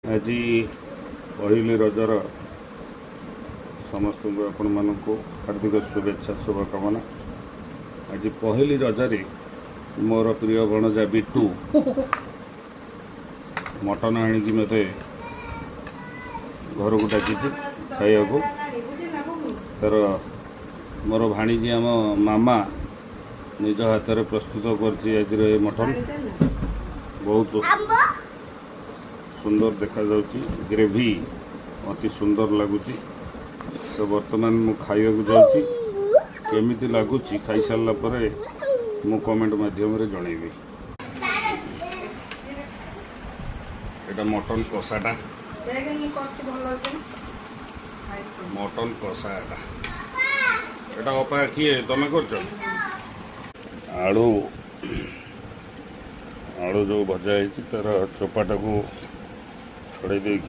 आज पहली रजर समस्त आपण मानक हार्दिक शुभेच्छा शुभकामना। आज पहली रजरे मोर प्रिय भणजा बिट्टू मटन आणिकी मत घर को डाकी खाइबा तर मोर भाणीजी आम मामा निज हाथ में प्रस्तुत कर मटन बहुत सुंदर देखा जाउची, ग्रेवी अति सुंदर लगुच। तो वर्तमान मु खाइबा को जाउची, केमिति लगुच खाई सारला परे मु कमेंट माध्यम रे जणैबी। एटा मटन कषाटा मटन कषा एटा अपा किए तमे कर आलू आलू जो भजा है तार चोपाटा को छड़े दे